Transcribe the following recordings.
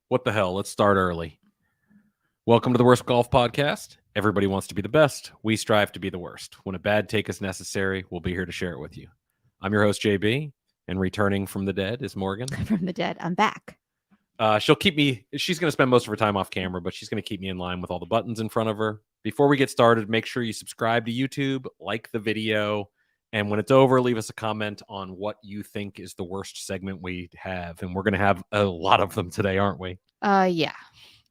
What the hell? Let's start early. Welcome to the Worst Golf Podcast. Everybody wants to be the best. We strive to be the worst. When a bad take is necessary, we'll be here to share it with you. I'm your host, JB, and returning from the dead is Morgan. From the dead, I'm back. She's going to spend most of her time off camera, but she's going to keep me in line with all the buttons in front of her. Before we get started, make sure you subscribe to YouTube, like the video, and when it's over, leave us a comment on what you think is the worst segment we have. And we're going to have a lot of them today, aren't we? Yeah.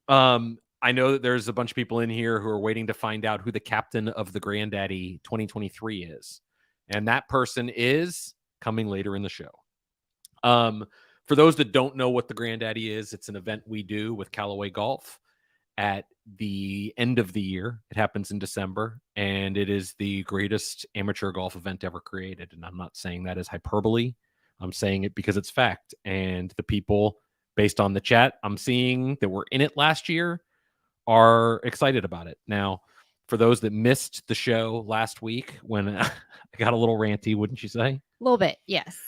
I know that there's a bunch of people in here who are waiting to find out who the captain of the Granddaddy 2023 is. And that person is coming later in the show. For those that don't know what the Granddaddy is, it's an event we do with Callaway Golf at the end of the year. It happens in December, and it is the greatest amateur golf event ever created. And I'm not saying that as hyperbole. I'm saying it because it's fact. And the people, based on the chat I'm seeing that were in it last year, are excited about it. Now, for those that missed the show last week when I got a little ranty, wouldn't you say? A little bit, yes.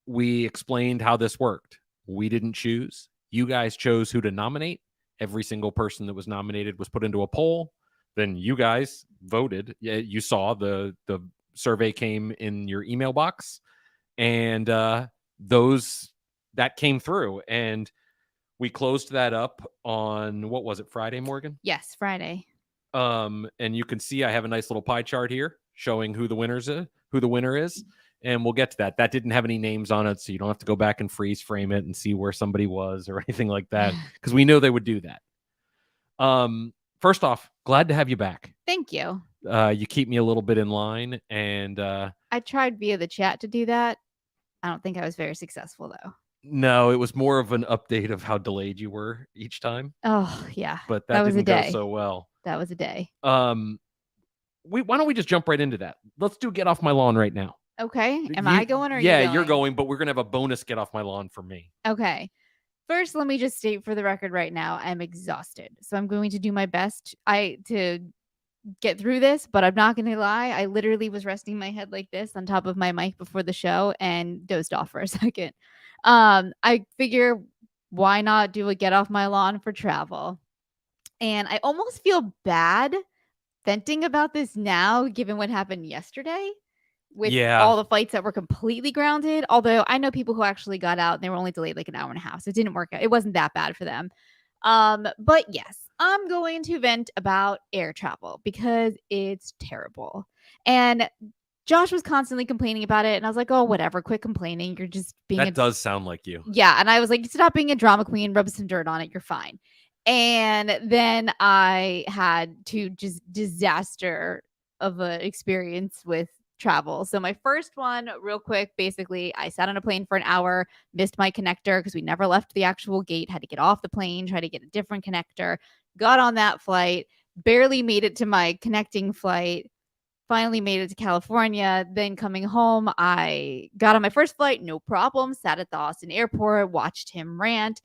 We explained how this worked. We didn't choose. You guys chose who to nominate. Every single person that was nominated was put into a poll. Then you guys voted. You saw the survey came in your email box, and that came through. And we closed that up on, what was it, Friday, Morgan? Yes, Friday. And you can see I have a nice little pie chart here showing who the winner is. And we'll get to that. That didn't have any names on it, so you don't have to go back and freeze frame it and see where somebody was or anything like that, because we know they would do that. First off, glad to have you back. Thank you. You keep me a little bit in line, and I tried via the chat to do that. I don't think I was very successful, though. No, it was more of an update of how delayed you were each time. Oh, yeah. But that was didn't a day. go so well. That was a day. Why don't we just jump right into that? Let's do Get Off My Lawn right now. Okay. Am I going or are you going? Yeah, you're going, but we're going to have a bonus Get Off My Lawn for me. Okay. First, let me just state for the record right now, I'm exhausted. So I'm going to do my best to get through this, but I'm not going to lie. I literally was resting my head like this on top of my mic before the show and dozed off for a second. I figure, why not do a Get Off My Lawn for travel? And I almost feel bad venting about this now, given what happened yesterday with all the flights that were completely grounded. Although I know people who actually got out and they were only delayed like an hour and a half. So it didn't work out. It wasn't that bad for them. But yes, I'm going to vent about air travel because it's terrible. And Josh was constantly complaining about it. And I was like, oh, whatever. Quit complaining. You're just being That does sound like you. Yeah. And I was like, stop being a drama queen. Rub some dirt on it. You're fine. And then I had to just disaster of an experience with travel. So my first one, real quick, basically, I sat on a plane for an hour, missed my connector because we never left the actual gate, had to get off the plane, try to get a different connector, got on that flight, barely made it to my connecting flight, finally made it to California. Then coming home, I got on my first flight, no problem, sat at the Austin airport, watched him rant.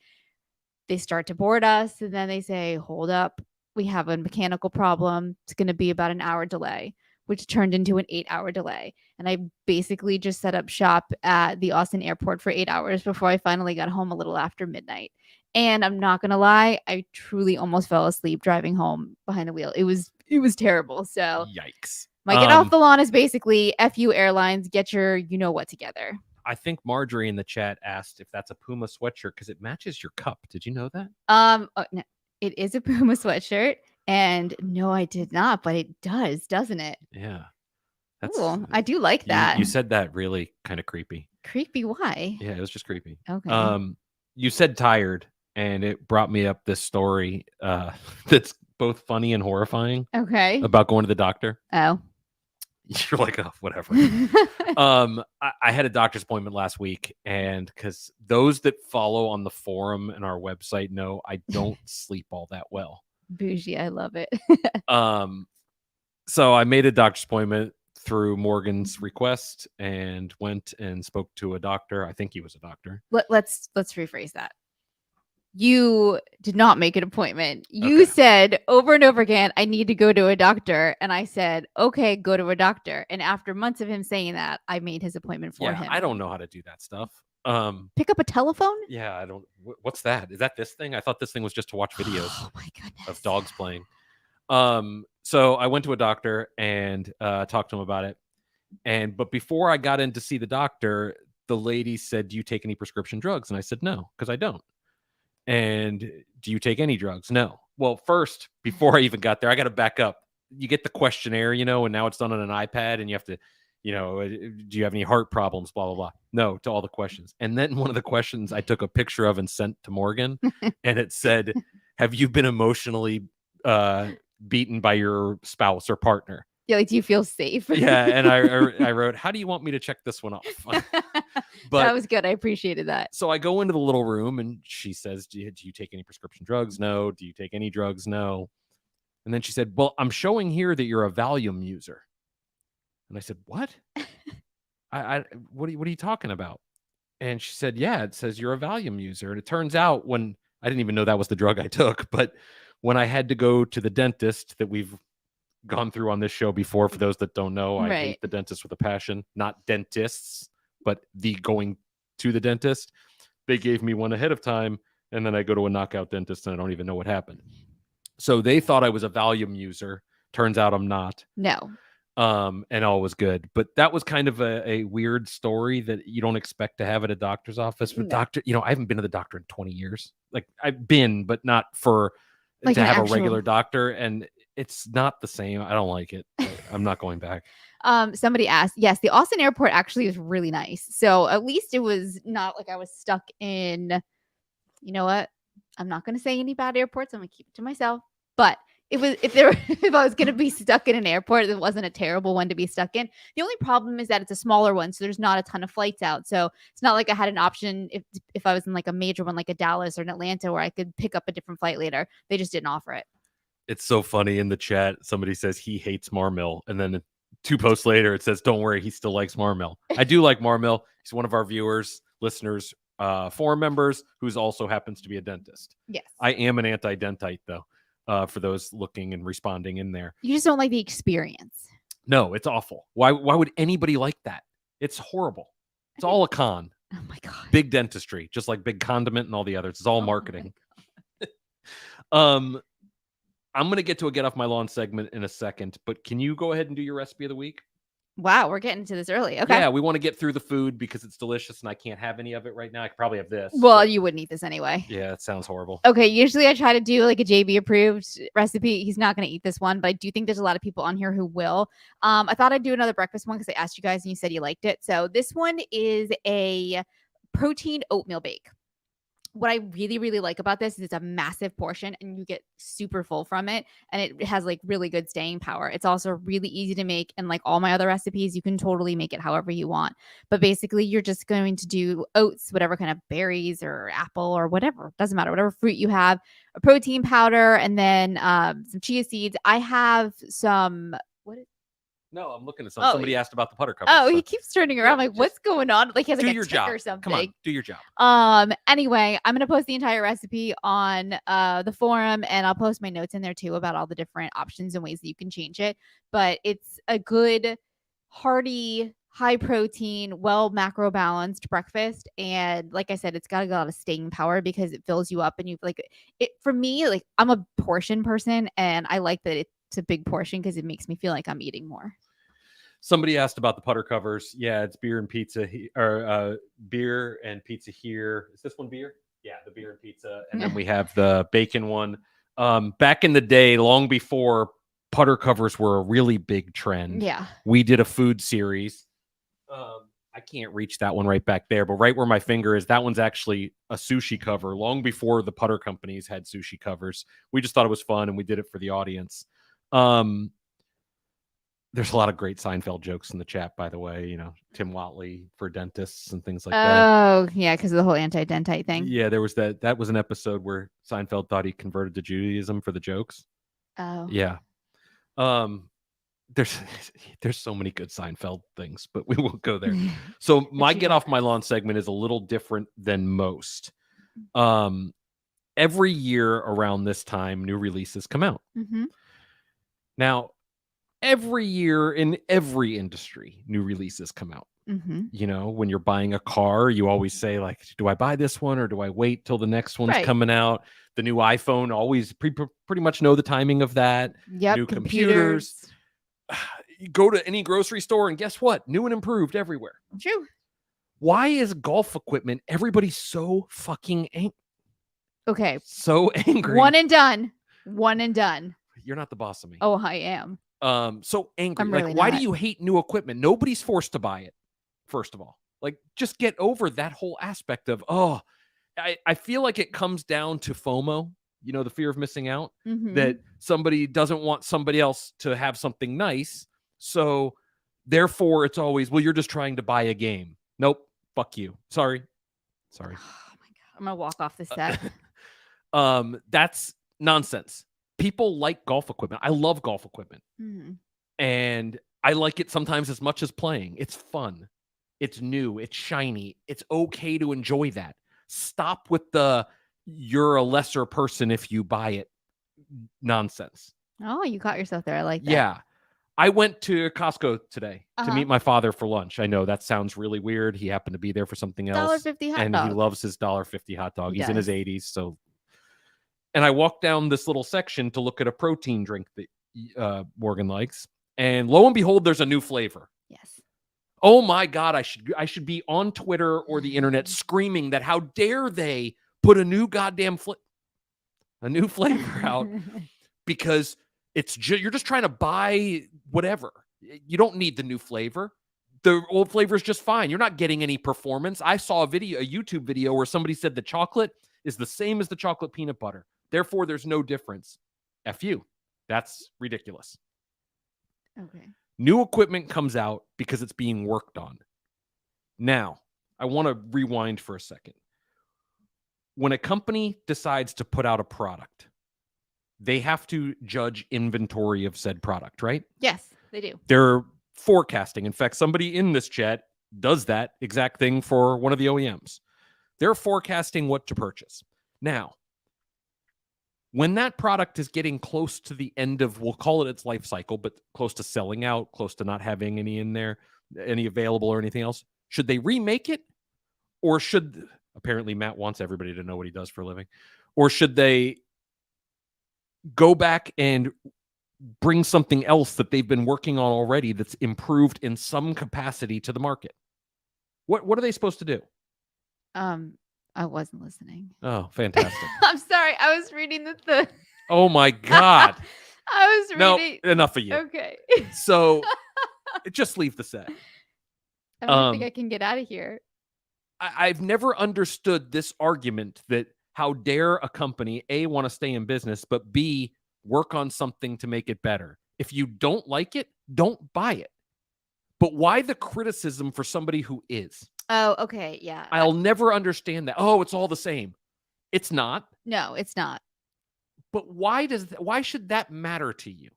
They start to board us, and then they say, hold up, we have a mechanical problem. It's going to be about an hour delay, which turned into an 8-hour delay. And I basically just set up shop at the Austin airport for 8 hours before I finally got home a little after midnight. And I'm not going to lie, I truly almost fell asleep driving home behind the wheel. It was terrible. So yikes. My Get Off the Lawn is basically F you airlines, get your you-know-what together. I think Marjorie in the chat asked if that's a Puma sweatshirt because it matches your cup. Did you know that? No, it is a Puma sweatshirt. And no, I did not, but it does, doesn't it? Yeah. Cool. I do like that. You said that really kind of creepy. Creepy? Why? Yeah, it was just creepy. Okay. You said tired, and it brought me up this story that's both funny and horrifying. Okay. About going to the doctor. Oh. You're like, oh, whatever. I had a doctor's appointment last week, and because those that follow on the forum and our website know I don't sleep all that well. Bougie, I love it. So I made a doctor's appointment through Morgan's request and went and spoke to a doctor. I think he was a doctor. Let's rephrase that. You did not make an appointment. You said over and over again, I need to go to a doctor. And I said, okay, go to a doctor. And after months of him saying that, I made his appointment for him. I don't know how to do that stuff. Pick up a telephone? Yeah, I don't. What's that? Is that this thing? I thought this thing was just to watch videos Oh my goodness. of dogs playing. So I went to a doctor and talked to him about it. But before I got in to see the doctor, the lady said, "Do you take any prescription drugs?" And I said, "No, because I don't." And "Do you take any drugs?" "No." Well, first, before I even got there, I got to back up. You get the questionnaire, and now it's done on an iPad, and you have to, do you have any heart problems? Blah, blah, blah. No, to all the questions. And then one of the questions I took a picture of and sent to Morgan, and it said, "Have you been emotionally beaten by your spouse or partner?" Yeah, like, do you feel safe? Yeah, and I wrote, "How do you want me to check this one off?" But that was good. I appreciated that. so I go into the little room and she says, do you take any prescription drugs? No. Do you take any drugs? No. And then she said, "Well, I'm showing here that you're a Valium user." And I said, "What? What are you talking about?" And she said, "Yeah, it says you're a Valium user." And it turns out, when I didn't even know that was the drug I took, but when I had to go to the dentist that we've gone through on this show before, for those that don't know, I hate the dentist with a passion, not dentists, but the going to the dentist. They gave me one ahead of time, and then I go to a knockout dentist and I don't even know what happened. So they thought I was a Valium user. Turns out I'm not. No. And all was good. But that was kind of a weird story that you don't expect to have at a doctor's office. But doctor, I haven't been to the doctor in 20 years. Like, I've been, but not for like to have a regular doctor. And it's not the same. I don't like it. I'm not going back. Somebody asked, yes, the Austin airport actually is really nice. So at least it was not like I was stuck in, you know what? I'm not going to say any bad airports. I'm going to keep it to myself. But it was, if I was going to be stuck in an airport, it wasn't a terrible one to be stuck in. The only problem is that it's a smaller one. So there's not a ton of flights out. So it's not like I had an option if I was in like a major one, like a Dallas or an Atlanta, where I could pick up a different flight later. They just didn't offer it. It's so funny in the chat. Somebody says he hates Marmil. And then 2 posts later, it says, "Don't worry, he still likes Marmil." I do like Marmil. He's one of our viewers, listeners, forum members, who's also happens to be a dentist. Yes. I am an anti-dentite, though, for those looking and responding in there. You just don't like the experience. No, it's awful. Why would anybody like that? It's horrible. It's all a con. Oh my God. Big dentistry, just like Big Condiment and all the others. It's all marketing. I'm going to get to a Get Off My Lawn segment in a second, but can you go ahead and do your recipe of the week? Wow, we're getting to this early. Okay. Yeah, we want to get through the food because it's delicious and I can't have any of it right now. I could probably have this. Well, you wouldn't eat this anyway. Yeah, it sounds horrible. Okay, usually I try to do like a JB approved recipe. He's not going to eat this one, but I do think there's a lot of people on here who will. I thought I'd do another breakfast one because I asked you guys and you said you liked it. So this one is a protein oatmeal bake. What I really, really like about this is it's a massive portion and you get super full from it. And it has like really good staying power. It's also really easy to make. And like all my other recipes, you can totally make it however you want. But basically, you're just going to do oats, whatever kind of berries or apple or whatever. Doesn't matter. Whatever fruit you have, a protein powder, and then some chia seeds. I have some, No, I'm looking at something. Somebody asked about the putter cover. Oh, he keeps turning around. Like, what's going on? Like, he has like a tick or something. Come on, do your job. Anyway, I'm gonna post the entire recipe on the forum, and I'll post my notes in there too about all the different options and ways that you can change it. But it's a good, hearty, high protein, well macro balanced breakfast. And like I said, it's got a lot of staying power because it fills you up, and you like it. For me, like I'm a portion person, and I like that it's a big portion because it makes me feel like I'm eating more. Somebody asked about the putter covers. Yeah, it's beer and pizza or beer and pizza here. Is this one beer? Yeah, the beer and pizza. And then we have the bacon one. Back in the day, long before putter covers were a really big trend. Yeah. We did a food series. I can't reach that one right back there, but right where my finger is, that one's actually a sushi cover long before the putter companies had sushi covers. We just thought it was fun and we did it for the audience. There's a lot of great Seinfeld jokes in the chat, by the way. Tim Watley for dentists and things like that. Oh, yeah, because of the whole anti-dentite thing. Yeah, there was that. That was an episode where Seinfeld thought he converted to Judaism for the jokes. Oh. Yeah. There's so many good Seinfeld things, but we won't go there. So my Get Off My Lawn segment is a little different than most. Every year around this time, new releases come out. Mm-hmm. Now, every year in every industry, new releases come out. You know, when you're buying a car, you always say, like, do I buy this one or do I wait till the next one's Right. coming out? The new iPhone, always pretty much know the timing of that. Yep. New computers. You go to any grocery store and guess what? New and improved everywhere. True. Why is golf equipment everybody's so fucking Okay. so angry? One and done. One and done. You're not the boss of me. Oh, I am. So angry. I'm Like, really why not. do you hate new equipment? Nobody's forced to buy it, first of all. Like, just get over that whole aspect of, I feel like it comes down to FOMO, you know, the fear of missing out, that somebody doesn't want somebody else to have something nice. So therefore it's always, well, you're just trying to buy a game. Nope. Fuck you. Sorry. Oh my God. I'm going to walk off the set. That's nonsense. People like golf equipment. I love golf equipment. And I like it sometimes as much as playing. It's fun. It's new. It's shiny. It's okay to enjoy that. Stop with the you're a lesser person if you buy it nonsense. Oh, you caught yourself there. I like that. Yeah. I went to Costco today to meet my father for lunch. I know that sounds really weird. He happened to be there for something else. $1.50 hot and dog. He loves his $1.50 hot dog. He's in his does. 80s. So, and I walked down this little section to look at a protein drink that Morgan likes. And lo and behold, there's a new flavor. Yes. Oh my God, I should be on Twitter or the internet screaming that how dare they put a new goddamn flavor out, because you're just trying to buy whatever. You don't need the new flavor. The old flavor is just fine. You're not getting any performance. I saw a YouTube video where somebody said the chocolate is the same as the chocolate peanut butter. Therefore, there's no difference. F you. That's ridiculous. Okay. New equipment comes out because it's being worked on. Now, I want to rewind for a second. When a company decides to put out a product, they have to judge inventory of said product, right? Yes, they do. They're forecasting. In fact, somebody in this chat does that exact thing for one of the OEMs. They're forecasting what to purchase. Now, when that product is getting close to the end of, we'll call it its life cycle, but close to selling out, close to not having any in there, any available or anything else, should they remake it? Or apparently Matt wants everybody to know what he does for a living, or should they go back and bring something else that they've been working on already that's improved in some capacity to the market? What are they supposed to do? I wasn't listening. Oh, fantastic. I'm sorry. I was reading the Oh my God. I was reading. No, enough of you. Okay. So just leave the set. I don't think I can get out of here. I've never understood this argument that how dare a company, A, want to stay in business, but B, work on something to make it better. If you don't like it, don't buy it. But why the criticism for somebody who is? Oh, okay. Yeah. I'll never understand that. Oh, it's all the same. It's not. No, it's not. But why should that matter to you?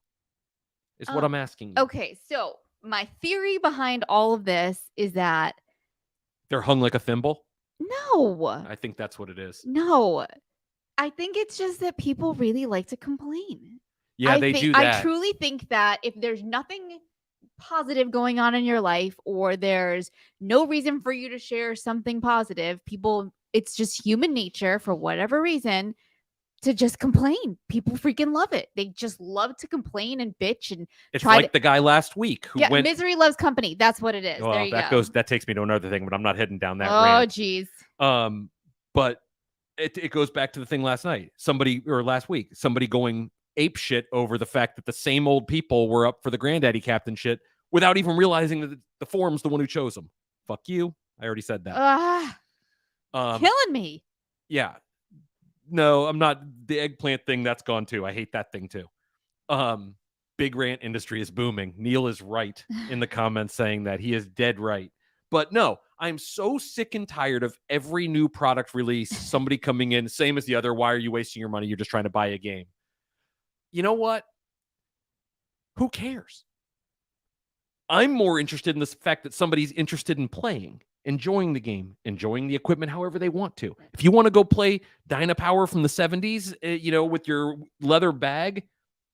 Is what I'm asking you. Okay. So my theory behind all of this is that they're hung like a thimble? No. I think that's what it is. No. I think it's just that people really like to complain. Yeah, they do that. I truly think that if there's nothing positive going on in your life, or there's no reason for you to share something positive, it's just human nature for whatever reason to just complain. People freaking love it. They just love to complain and bitch and it's like the guy last week who went. Misery loves company. That's what it is. Well, there you go. That takes me to another thing, but I'm not heading down that Oh, rant. geez. But it goes back to the thing last week, somebody going ape shit over the fact that the same old people were up for the granddaddy captain shit without even realizing that the forum's the one who chose them. Fuck you. I already said that. Killing me. Yeah. No, I'm not. The eggplant thing, that's gone too. I hate that thing too. Big rant industry is booming. Neil is right in the comments saying that. He is dead right. But no, I'm so sick and tired of every new product release, somebody coming in, same as the other. Why are you wasting your money? You're just trying to buy a game. You know what? Who cares? I'm more interested in the fact that somebody's interested in playing, enjoying the game, enjoying the equipment however they want to. If you want to go play Dynapower from the 70s, with your leather bag,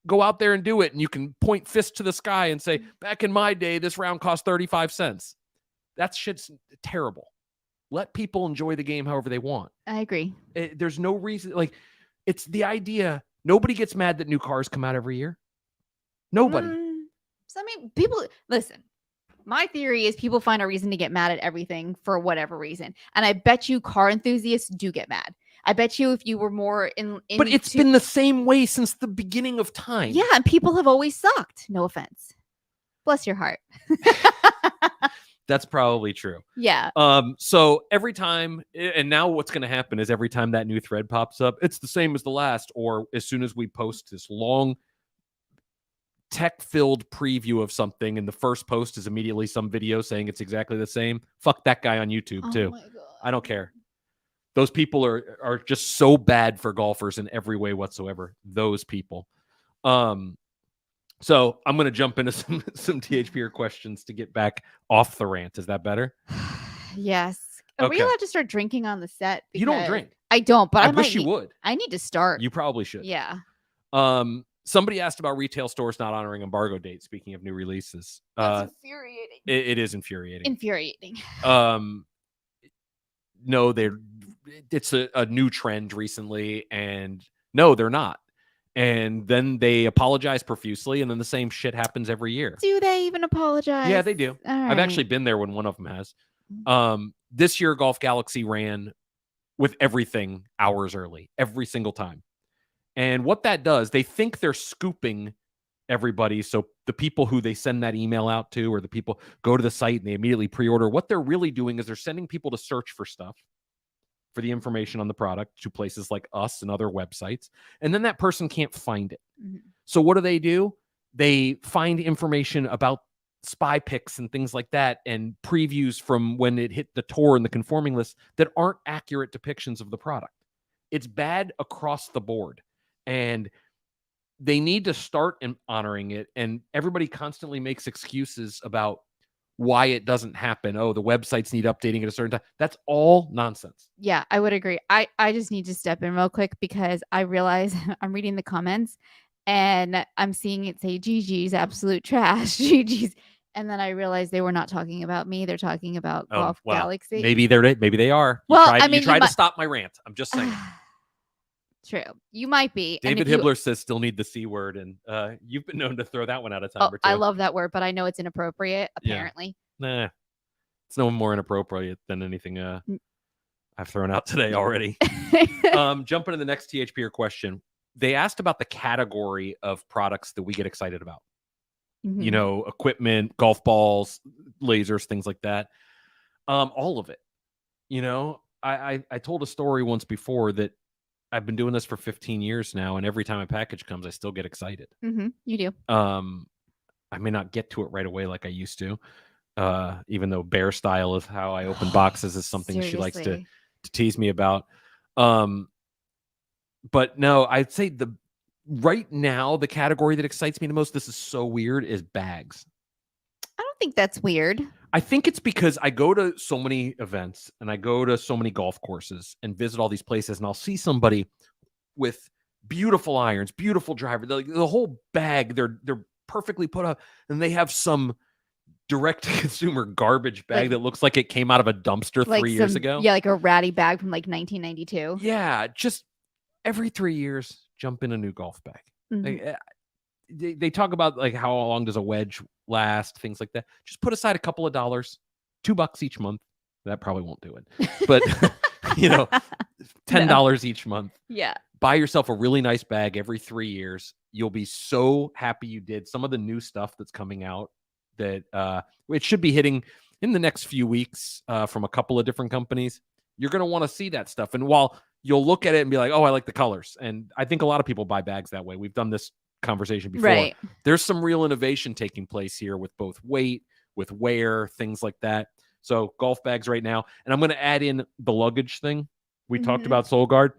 go out there and do it. And you can point fist to the sky and say, back in my day, this round cost 35 cents. That shit's terrible. Let people enjoy the game however they want. I agree. There's no reason. Like, it's the idea. Nobody gets mad that new cars come out every year. Nobody. So I mean, people listen. My theory is people find a reason to get mad at everything for whatever reason, and I bet you car enthusiasts do get mad. I bet you if you were more in But it's been the same way since the beginning of time. Yeah, and people have always sucked. No offense. Bless your heart. That's probably true. Yeah. So every time, and now what's going to happen is every time that new thread pops up, it's the same as the last, or as soon as we post this long tech-filled preview of something and the first post is immediately some video saying it's exactly the same, fuck that guy on YouTube too. My God. I don't care. Those people are just so bad for golfers in every way whatsoever. Those people. So I'm going to jump into some THPR questions to get back off the rant. Is that better? Yes. Are we allowed to start drinking on the set? You don't drink. I don't, but I wish you would. I need to start. You probably should. Yeah. Somebody asked about retail stores not honoring embargo dates. Speaking of new releases, That's infuriating. It is infuriating. Infuriating. No, it's a new trend recently, and no, they're not. And then they apologize profusely, and then the same shit happens every year. Do they even apologize? Yeah, they do. Right. I've actually been there when one of them has. This year, Golf Galaxy ran with everything hours early, every single time. And what that does, they think they're scooping everybody. So the people who they send that email out to, or the people go to the site and they immediately pre-order, what they're really doing is they're sending people to search for stuff, for the information on the product, to places like us and other websites. And then that person can't find it. Mm-hmm. So what do? They find information about spy picks and things like that, and previews from when it hit the tour and the conforming list that aren't accurate depictions of the product. It's bad across the board. And they need to start honoring it. And everybody constantly makes excuses about why it doesn't happen. Oh, the websites need updating at a certain time. That's all nonsense. Yeah, I would agree. I just need to step in real quick because I realize I'm reading the comments and I'm seeing it say GG's absolute trash. GG's. And then I realized they were not talking about me. They're talking about Golf Galaxy. Maybe they are. You tried to stop my rant. I'm just saying. True. You might be. David Hibbler says still need the C word, and you've been known to throw that one out of time or two. I love that word, but I know it's inappropriate, apparently. Yeah. Nah. It's no more inappropriate than anything I've thrown out today already. Jumping to the next THPR question. They asked about the category of products that we get excited about. Mm-hmm. You know, equipment, golf balls, lasers, things like that. All of it. You know, I told a story once before that I've been doing this for 15 years now, and every time a package comes, I still get excited. Mm-hmm. You do. I may not get to it right away like I used to, even though bear style of how I open boxes is something she likes to tease me about. But no, I'd say right now, the category that excites me the most, this is so weird, is bags. I don't think that's weird. I think it's because I go to so many events and I go to so many golf courses and visit all these places, and I'll see somebody with beautiful irons, beautiful driver, the whole bag, they're perfectly put up, and they have some direct-to-consumer garbage bag that looks like it came out of a dumpster 3 years ago. Yeah, like a ratty bag from like 1992. Yeah, just every 3 years, jump in a new golf bag. Mm-hmm. They talk about like how long does a wedge last, things like that. Just put aside a couple of dollars, $2 each month. That probably won't do it, but you know, $10 each month. Yeah. Buy yourself a really nice bag every 3 years. You'll be so happy you did. Some of the new stuff that's coming out that it should be hitting in the next few weeks from a couple of different companies. You're going to want to see that stuff. And while you'll look at it and be like, oh, I like the colors. And I think a lot of people buy bags that way. We've done this conversation before. Right. There's some real innovation taking place here with both weight, with wear, things like that. So golf bags right now. And I'm going to add in the luggage thing. We talked about SoulGuard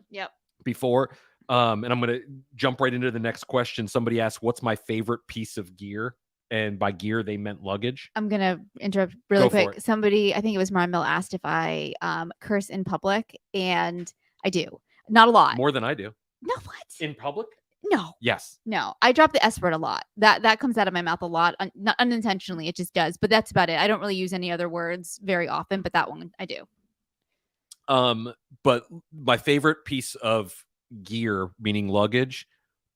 before. And I'm going to jump right into the next question. Somebody asked, what's my favorite piece of gear? And by gear, they meant luggage. I'm going to interrupt really quick. Somebody, I think it was Marmel, asked if I curse in public. And I do. Not a lot. More than I do. No, what? In public? No. Yes. No, I drop the S word a lot. That comes out of my mouth a lot, not unintentionally. It just does, but that's about it. I don't really use any other words very often, but that one I do. But my favorite piece of gear, meaning luggage,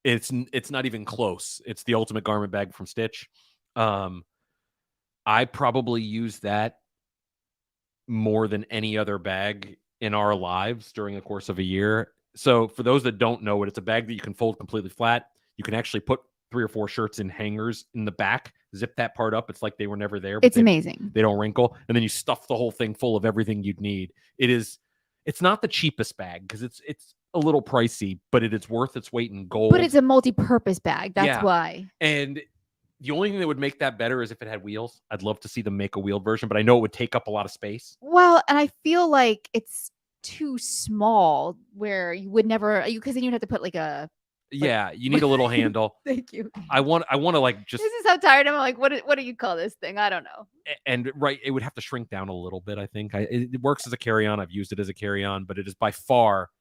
it's not even close. It's the Ultimate Garment Bag from Stitch. I probably use that more than any other bag in our lives during the course of a year. So for those that don't know it, it's a bag that you can fold completely flat. You can actually put 3 or 4 shirts in hangers in the back, zip that part up. It's like they were never there. But It's amazing. They don't wrinkle. And then you stuff the whole thing full of everything you'd need. It's not the cheapest bag because it's a little pricey, but it is worth its weight in gold. But it's a multi-purpose bag. That's Yeah. why. And the only thing that would make that better is if it had wheels. I'd love to see them make a wheeled version, but I know it would take up a lot of space. Well, and I feel like it's too small where you would never, because then you'd have to put like a. Yeah, you need a little handle. Thank you. I want to like just. This is how tired I'm. Like, what do you call this thing? I don't know. And right, it would have to shrink down a little bit. I think it works as a carry-on. I've used it as a carry-on, but it is by far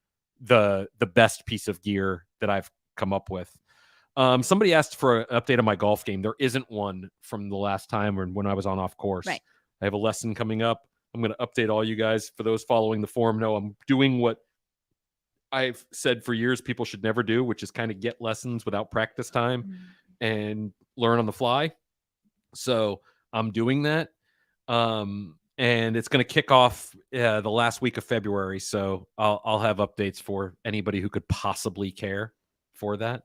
the best piece of gear that I've come up with. Somebody asked for an update on my golf game. There isn't one from the last time or when I was on off course. Right. I have a lesson coming up. I'm going to update all you guys. For those following the forum, know I'm doing what I've said for years people should never do, which is kind of get lessons without practice time and learn on the fly. So I'm doing that. And it's going to kick off the last week of February. So I'll have updates for anybody who could possibly care for that.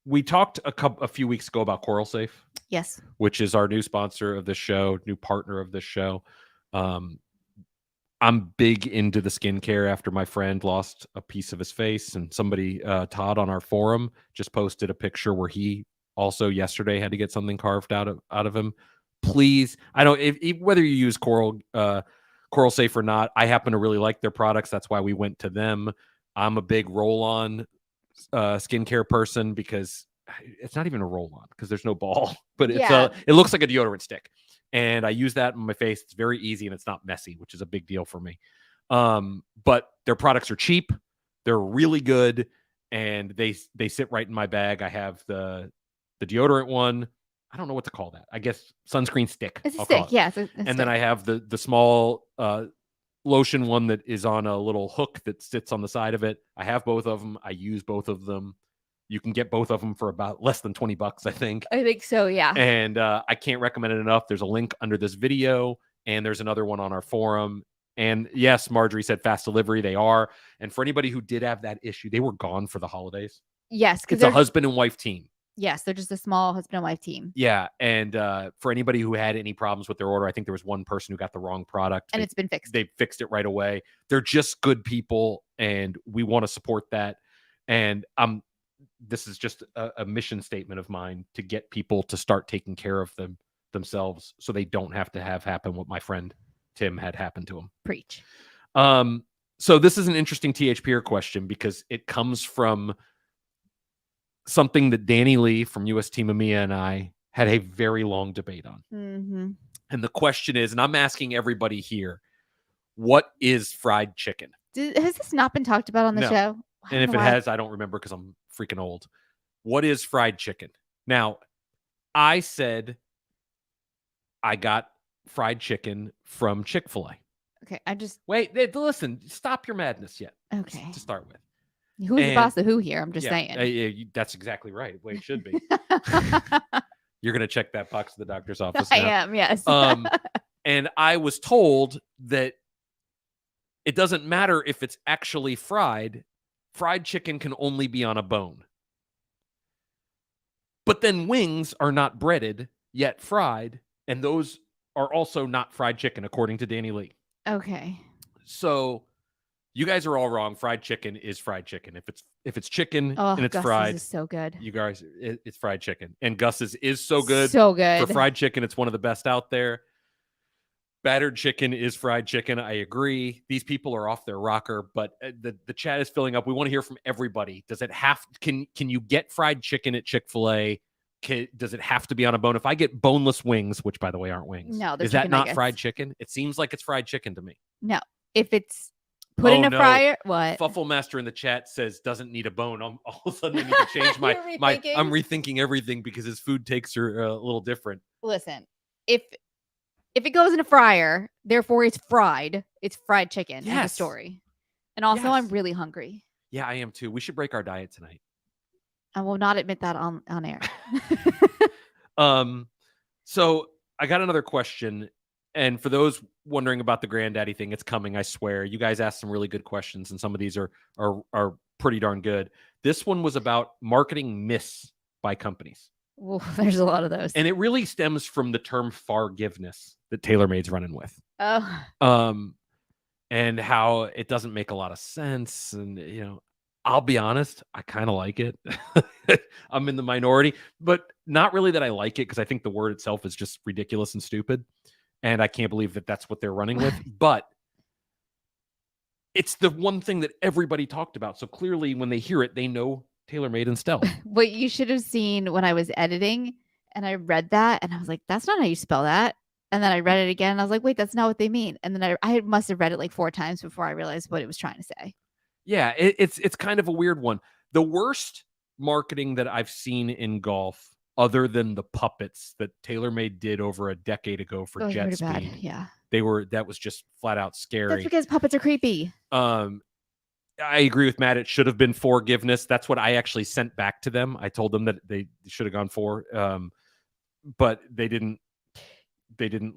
We talked a few weeks ago about Coral Safe. Yes. Which is our new sponsor of this show, new partner of this show. I'm big into the skincare after my friend lost a piece of his face, and somebody, Todd on our forum, just posted a picture where he also yesterday had to get something carved out of him. Please, I don't if whether you use Coral Safe or not, I happen to really like their products. That's why we went to them. I'm a big roll-on skincare person because it's not even a roll-on because there's no ball, but it looks like a deodorant stick. And I use that on my face. It's very easy and it's not messy, which is a big deal for me. But their products are cheap. They're really good. And they sit right in my bag. I have the deodorant one. I don't know what to call that. I guess sunscreen stick. It's a stick. Yeah. And then I have the small lotion one that is on a little hook that sits on the side of it. I have both of them. I use both of them. You can get both of them for about less than $20, I think. I think so, yeah. And I can't recommend it enough. There's a link under this video, and there's another one on our forum. And yes, Marjorie said fast delivery. They are. And for anybody who did have that issue, they were gone for the holidays. Yes. It's a husband and wife team. Yes, they're just a small husband and wife team. Yeah. And for anybody who had any problems with their order, I think there was one person who got the wrong product. And it's been fixed. They fixed it right away. They're just good people, and we want to support that. And this is just a mission statement of mine to get people to start taking care of themselves so they don't have to have happen what my friend Tim had happen to him. Preach. So this is an interesting THPR question because it comes from something that Danny Lee from US Team Amiya and I had a very long debate on. Mm-hmm. And the question is, and I'm asking everybody here, what is fried chicken? Has this not been talked about on the show? And if it has, I don't remember because I'm freaking old. What is fried chicken? Now, I said I got fried chicken from Chick-fil-A. Okay, I just... Wait, listen, stop your madness yet. Okay. To start with. Who's the boss of who here? I'm just saying. That's exactly right. The way it should be. You're going to check that box at the doctor's office I now. am, yes. And I was told that it doesn't matter if it's actually fried. Fried chicken can only be on a bone. But then wings are not breaded, yet fried, and those are also not fried chicken, according to Danny Lee. Okay. So you guys are all wrong. Fried chicken is fried chicken. If it's chicken and it's Gus's fried, is so good. You guys, it's fried chicken. And Gus's is so good. So good. For fried chicken, it's one of the best out there. Battered chicken is fried chicken. I agree. These people are off their rocker, but the chat is filling up. We want to hear from everybody. Does it have? Can you get fried chicken at Chick-fil-A? Does it have to be on a bone? If I get boneless wings, which by the way aren't wings, no, is that not fried chicken? It seems like it's fried chicken to me. No, if it's Put in a fryer. What? Fufflemaster in the chat says doesn't need a bone. All of a sudden I need to change my I'm rethinking everything because his food takes are a little different. Listen, if it goes in a fryer, therefore it's fried. It's fried chicken. Yes. The story. And also, I'm really hungry. Yeah, I am too. We should break our diet tonight. I will not admit that on air. So I got another question. And for those wondering about the granddaddy thing, it's coming, I swear. You guys asked some really good questions, and some of these are pretty darn good. This one was about marketing myths by companies. Ooh, there's a lot of those. And it really stems from the term forgiveness that TaylorMade's running with. Oh. And how it doesn't make a lot of sense. And, you know, I'll be honest, I kind of like it. I'm in the minority, but not really that I like it, because I think the word itself is just ridiculous and stupid. And I can't believe that that's what they're running with. But it's the one thing that everybody talked about. So clearly when they hear it, they know TaylorMade and Stealth. What you should have seen when I was editing and I read that and I was like, that's not how you spell that. And then I read it again and I was like, wait, that's not what they mean. And then I must have read it like 4 times before I realized what it was trying to say. Yeah, it's kind of a weird one. The worst marketing that I've seen in golf, other than the puppets that TaylorMade did over a decade ago for Jet Speed. Bad. Yeah. That was just flat out scary. That's because puppets are creepy. I agree with Matt. It should have been forgiveness. That's what I actually sent back to them. I told them that they should have gone for, but they didn't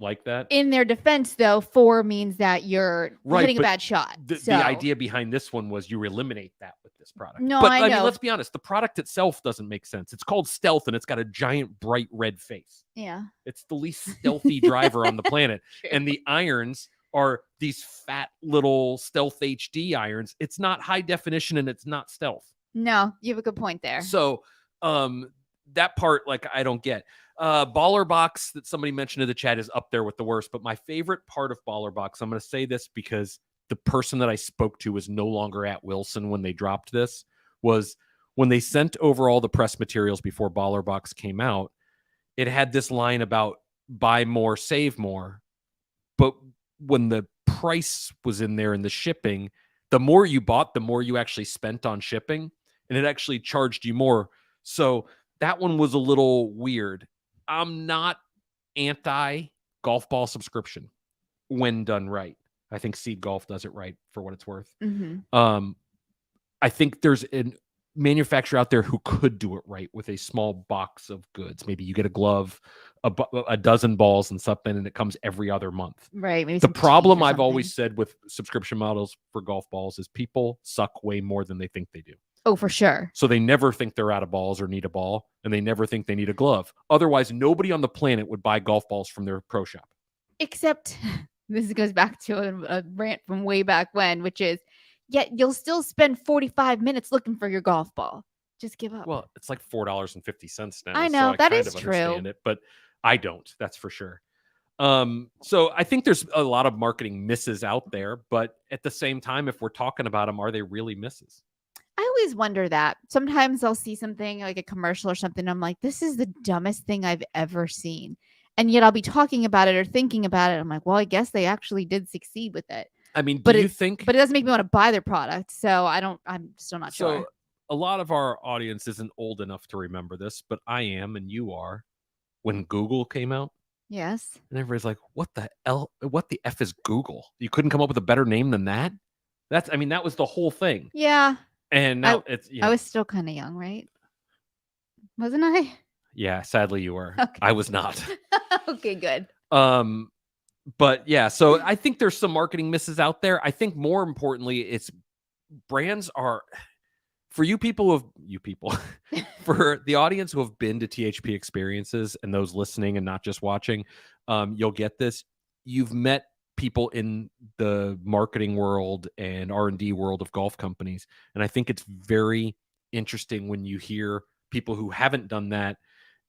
like that. In their defense, though, 4 means that you're hitting a bad shot. The idea behind this one was you eliminate that with this product. No, but I know. Mean, let's be honest. The product itself doesn't make sense. It's called Stealth, and it's got a giant, bright red face. Yeah. It's the least stealthy driver on the planet. True. And the irons are these fat little Stealth HD irons. It's not high definition, and it's not stealth. No, you have a good point there. So that part, like, I don't get. BarkBox that somebody mentioned in the chat is up there with the worst, but my favorite part of BarkBox, I'm going to say this because the person that I spoke to was no longer at Wilson when they dropped this, was when they sent over all the press materials before BarkBox came out, it had this line about buy more, save more. But when the price was in there and the shipping, the more you bought, the more you actually spent on shipping, and it actually charged you more. So that one was a little weird. I'm not anti golf ball subscription when done right. I think Seed Golf does it right for what it's worth. Mm-hmm. I think there's a manufacturer out there who could do it right with a small box of goods. Maybe you get a glove, a dozen balls and something, and it comes every other month. Right. Maybe the problem I've always said with subscription models for golf balls is people suck way more than they think they do. Oh, for sure. So they never think they're out of balls or need a ball, and they never think they need a glove. Otherwise, nobody on the planet would buy golf balls from their pro shop. Except this goes back to a rant from way back when, which is, yet you'll still spend 45 minutes looking for your golf ball. Just give up. Well, it's like $4.50 now. I know, so that is true. But I don't. That's for sure. So I think there's a lot of marketing misses out there, but at the same time, if we're talking about them, are they really misses? I always wonder that. Sometimes I'll see something like a commercial or something. I'm like, this is the dumbest thing I've ever seen. And yet I'll be talking about it or thinking about it. I'm like, well, I guess they actually did succeed with it. I mean, do you think? But it doesn't make me want to buy their product. So I'm still not sure. So a lot of our audience isn't old enough to remember this, but I am, and you are. When Google came out. Yes. And everybody's like, what the F is Google? You couldn't come up with a better name than that? That was the whole thing. Yeah. And now I was still kind of young, right? Wasn't I? Yeah, sadly you were. Okay. I was not. Okay, good. But yeah, so I think there's some marketing misses out there. I think more importantly, it's brands are for for the audience who have been to THP experiences and those listening and not just watching, you'll get this. You've met people in the marketing world and R&D world of golf companies. And I think it's very interesting when you hear people who haven't done that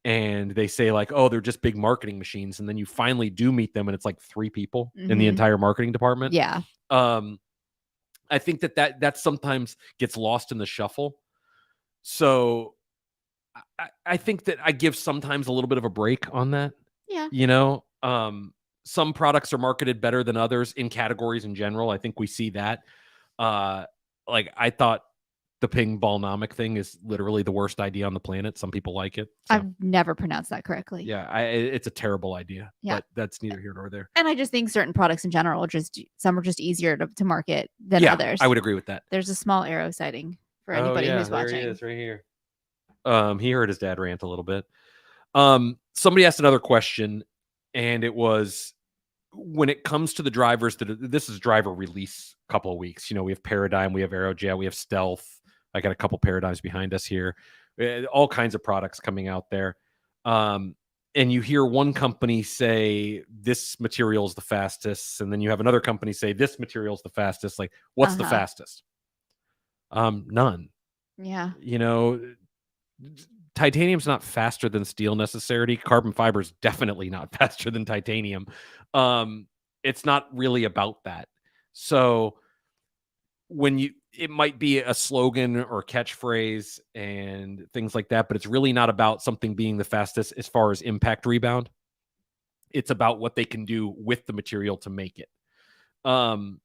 and they say like, oh, they're just big marketing machines. And then you finally do meet them and it's like 3 people in the entire marketing department. Yeah. I think that sometimes gets lost in the shuffle. So I think that I give sometimes a little bit of a break on that. Yeah. You know, some products are marketed better than others in categories in general. I think we see that. Like I thought the ping balnomic thing is literally the worst idea on the planet. Some people like it. So, I've never pronounced that correctly. yeah, it's a terrible idea, Yeah. but that's neither here nor there. And I just think certain products in general some are just easier to market than Yeah, others. I would agree with that. There's a small arrow sighting for anybody who's watching. There he is, right here. He heard his dad rant a little bit. Somebody asked another question, and it was, when it comes to the drivers this is driver release couple of weeks. You know, we have Paradigm, we have Aerojet, we have Stealth. I got a couple Paradigms behind us here. All kinds of products coming out there. And you hear one company say this material is the fastest, and then you have another company say this material is the fastest. Like, what's the fastest? None. Yeah. You know, titanium's not faster than steel necessarily. Carbon fiber is definitely not faster than titanium. It's not really about that. So it might be a slogan or catchphrase and things like that, but it's really not about something being the fastest as far as impact rebound. It's about what they can do with the material to make it. And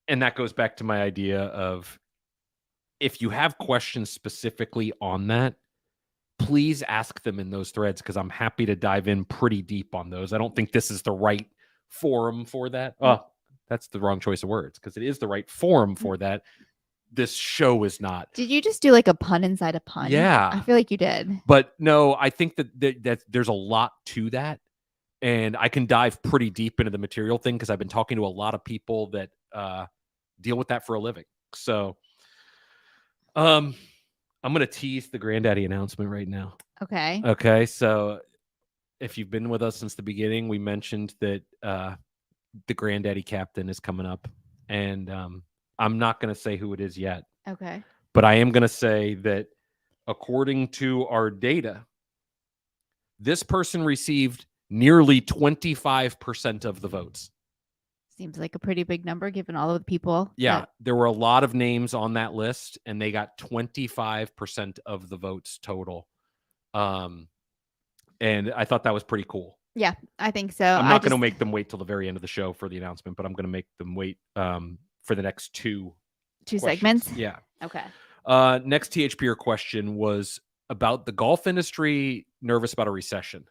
that goes back to my idea of, if you have questions specifically on that, please ask them in those threads, because I'm happy to dive in pretty deep on those. I don't think this is the right forum for that. Oh, that's the wrong choice of words, because it is the right forum for that. This show is not. Did you just do like a pun inside a pun? Yeah. I feel like you did. But no, I think that there's a lot to that. And I can dive pretty deep into the material thing, because I've been talking to a lot of people that deal with that for a living. So I'm going to tease the Granddaddy announcement right now. Okay. Okay. So if you've been with us since the beginning, we mentioned that the Granddaddy captain is coming up. And I'm not going to say who it is yet. Okay. But I am going to say that according to our data, this person received nearly 25% of the votes. Seems like a pretty big number given all of the people. Yeah, there were a lot of names on that list, and they got 25% of the votes total. And I thought that was pretty cool. Yeah, I think so. I'm not going to make them wait till the very end of the show for the announcement, but I'm going to make them wait for the next two segments. Yeah. Okay. Next THPR question was about the golf industry nervous about a recession.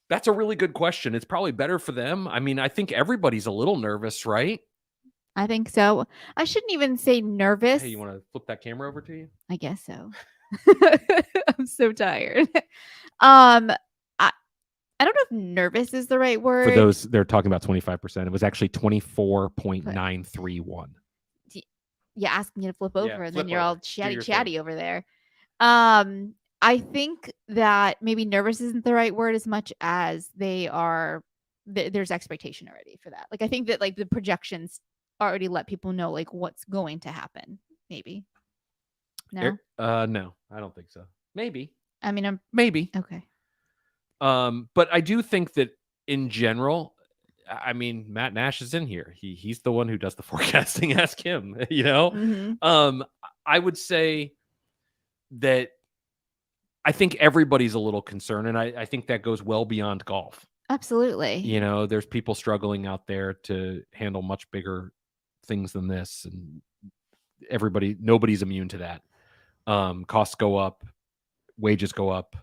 That's a really good question. It's probably better for them. I mean, I think everybody's a little nervous, right? I think so. I shouldn't even say nervous. Hey, you want to flip that camera over to you? I guess so. I'm so tired. I don't know if nervous is the right word. For those, they're talking about 25%. It was actually 24.931. Yeah, asking you to flip over, and then you're all chatty over there. I think that maybe nervous isn't the right word as much as there's expectation already for that. Like, I think that like the projections already let people know like what's going to happen. Maybe. No. No, I don't think so. Maybe. I mean, maybe. Okay. But I do think that in general, I mean, Matt Nash is in here. He's the one who does the forecasting. Ask him, you know? Mm-hmm. I would say that I think everybody's a little concerned, and I think that goes well beyond golf. Absolutely. You know, there's people struggling out there to handle much bigger things than this, and nobody's immune to that. Costs go up, wages go up,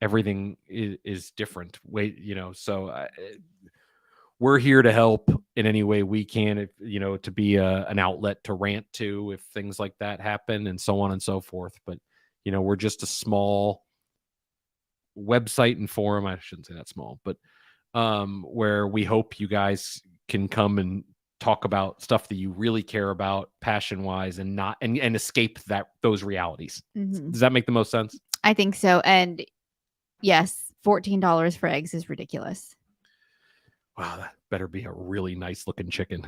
everything is different. So we're here to help in any way we can, if to be an outlet to rant to if things like that happen, and so on and so forth. But we're just a small website and forum. I shouldn't say that small, but where we hope you guys can come and talk about stuff that you really care about passion wise, and not and escape those realities. Mm-hmm. Does that make the most sense? I think so. And yes, $14 for eggs is ridiculous. Wow, that better be a really nice looking chicken.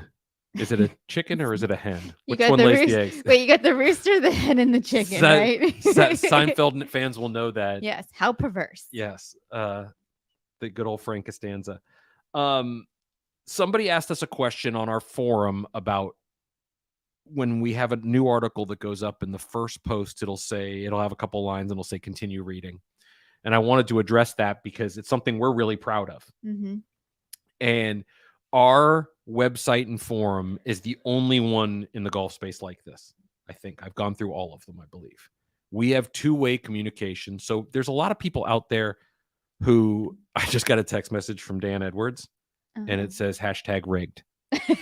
Is it a chicken or is it a hen? Which one lays the eggs? Wait, you got the rooster, the hen, and the chicken, right? Seinfeld fans will know that. Yes, how perverse. Yes, the good old Frank Costanza. Somebody asked us a question on our forum about when we have a new article that goes up in the first post, it'll have a couple lines and it'll say continue reading. And I wanted to address that because it's something we're really proud of. Mm-hmm. And our website and forum is the only one in the golf space like this. I think I've gone through all of them, I believe. We have two-way communication. So there's a lot of people out there who I just got a text message from Dan Edwards and it says #rigged.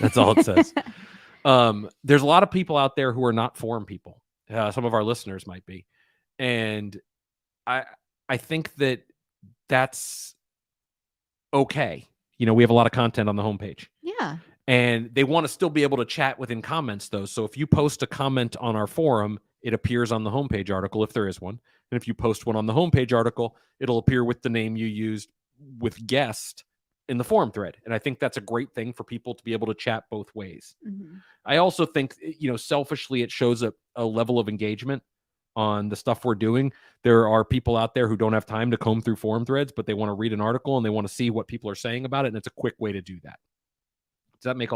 That's all it says. There's a lot of people out there who are not forum people. Some of our listeners might be. And I think that that's okay. You know, we have a lot of content on the homepage. Yeah. And they want to still be able to chat within comments, though. So if you post a comment on our forum, it appears on the homepage article if there is one. And if you post one on the homepage article, it'll appear with the name you used with guest in the forum thread. And I think that's a great thing for people to be able to chat both ways. Mm-hmm. I also think, you know, selfishly, it shows a level of engagement on the stuff we're doing. There are people out there who don't have time to comb through forum threads, but they want to read an article and they want to see what people are saying about it. And it's a quick way to do that. Does that make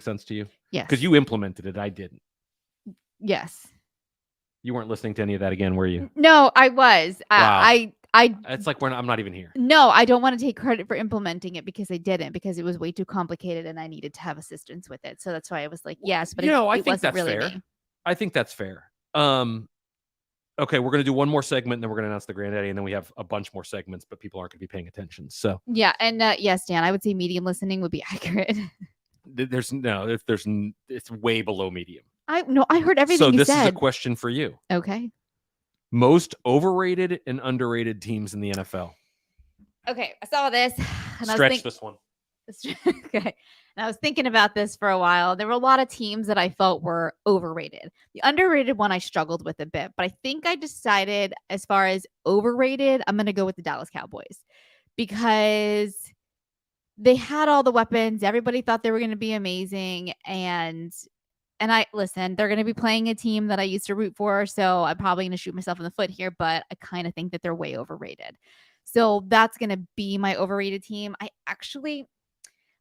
sense to you? Yes. Because you implemented it. I didn't. Yes. You weren't listening to any of that again, were you? No, I was. Wow. I It's like I'm not even here. No, I don't want to take credit for implementing it because I didn't, because it was way too complicated and I needed to have assistance with it. So that's why I was like, yes, but I it think wasn't that's really fair. me. I think that's fair. Okay, we're gonna do one more segment, and then we're gonna announce the Granddaddy, and then we have a bunch more segments, but people aren't gonna be paying attention. So yeah, and yes, Dan, I would say medium listening would be accurate. It's way below medium. I heard everything so you this said. is a question for you. Okay. Most overrated and underrated teams in the NFL. Okay, I saw this. And Stretch this one. Okay. And I was thinking about this for a while. There were a lot of teams that I felt were overrated. The underrated one I struggled with a bit, but I think I decided as far as overrated, I'm going to go with the Dallas Cowboys because they had all the weapons. Everybody thought they were going to be amazing. And I listen, they're going to be playing a team that I used to root for. So I'm probably going to shoot myself in the foot here, but I kind of think that they're way overrated. So that's going to be my overrated team.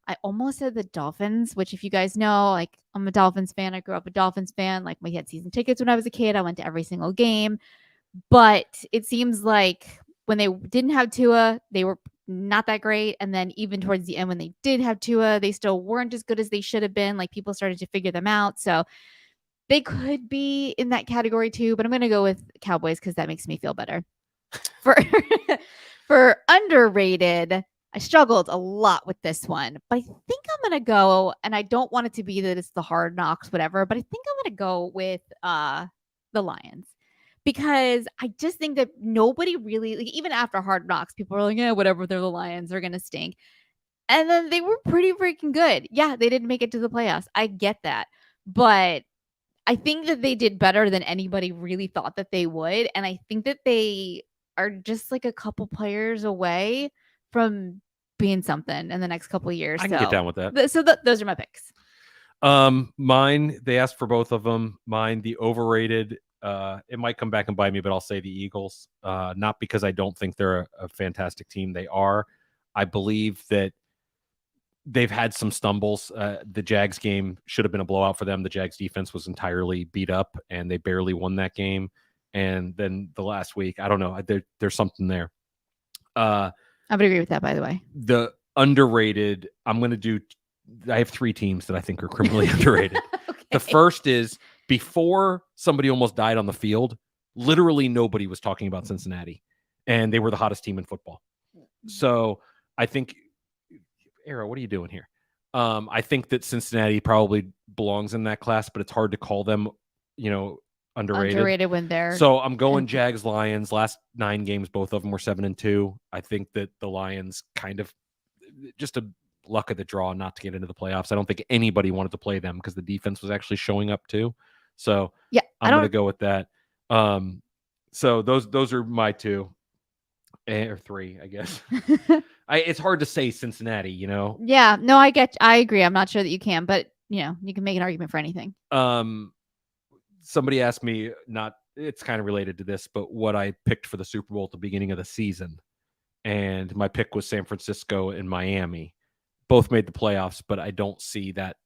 I almost said the Dolphins, which if you guys know, like I'm a Dolphins fan. I grew up a Dolphins fan. Like we had season tickets when I was a kid. I went to every single game. But it seems like when they didn't have Tua, they were not that great. And then even towards the end, when they did have Tua, they still weren't as good as they should have been. Like people started to figure them out. So they could be in that category too. But I'm going to go with Cowboys because that makes me feel better. For underrated, I struggled a lot with this one, but I think I'm going to go, and I don't want it to be that it's the Hard Knocks, whatever, but I think I'm going to go with the Lions because I just think that nobody really, like, even after Hard Knocks, people are like, yeah, whatever, they're the Lions, they're going to stink. And then they were pretty freaking good. Yeah, they didn't make it to the playoffs. I get that. But I think that they did better than anybody really thought that they would. And I think that they are just like a couple players away from being something in the next couple of years. I can get down with that. Those are my picks. Mine, they asked for both of them. Mine, the overrated, it might come back and bite me, but I'll say the Eagles. Not because I don't think they're a fantastic team. They are. I believe that they've had some stumbles. The Jags game should have been a blowout for them. The Jags defense was entirely beat up, and they barely won that game. And then the last week, I don't know. There's something there. I would agree with that, by the way. The underrated, I have 3 teams that I think are criminally underrated. Okay. The first is before somebody almost died on the field, literally nobody was talking about Cincinnati, and they were the hottest team in football. So I think, Era, what are you doing here? I think that Cincinnati probably belongs in that class, but it's hard to call them, underrated when they're. So I'm going Jags, Lions. Last 9 games, both of them were 7-2. I think that the Lions kind of just a luck of the draw not to get into the playoffs. I don't think anybody wanted to play them because the defense was actually showing up too. So yeah, I'm going to go with that. So those are my 2 or 3, I guess. It's hard to say Cincinnati, Yeah, no, I agree. I'm not sure that you can, but you can make an argument for anything. Somebody asked me, it's kind of related to this, but what I picked for the Super Bowl at the beginning of the season. And my pick was San Francisco and Miami. Both made the playoffs, but I don't see that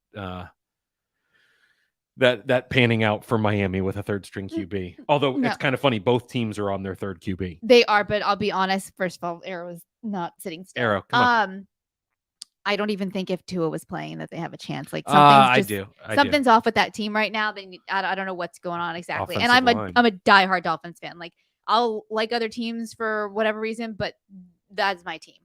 that panning out for Miami with a 3rd string QB. Although it's kind of funny, both teams are on their 3rd QB. They are, but I'll be honest. First of all, Arrow is not sitting still. Arrow, come on. I don't even think if Tua was playing that they have a chance. Like I do. something's off with that team right now. I don't know what's going on exactly. And Offensive line. I'm a diehard Dolphins fan. Like I'll like other teams for whatever reason, but that's my team.